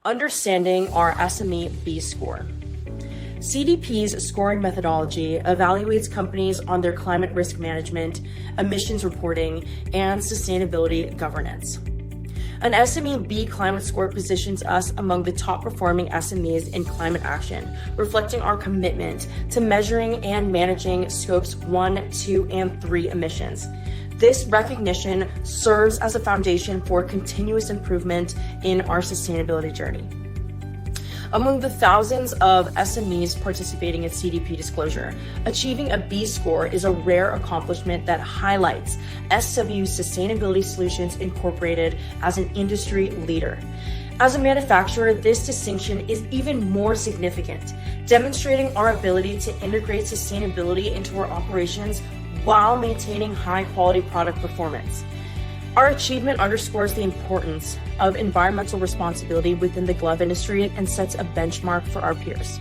Understanding our SME B Score. CDP's scoring methodology evaluates companies on their climate risk management, emissions reporting, and sustainability governance. An SME B Climate Score positions us among the top performing SMEs in climate action, reflecting our commitment to measuring and managing scopes 1, 2, and 3 emissions. This recognition serves as a foundation for continuous improvement in our sustainability journey. Among the thousands of SMEs participating in CDP disclosure, achieving a B score is a rare accomplishment that highlights SW's Sustainability Solutions Incorporated as an industry leader. As a manufacturer, this distinction is even more significant, demonstrating our ability to integrate sustainability into our operations while maintaining high-quality product performance. Our achievement underscores the importance of environmental responsibility within the glove industry and sets a benchmark for our peers.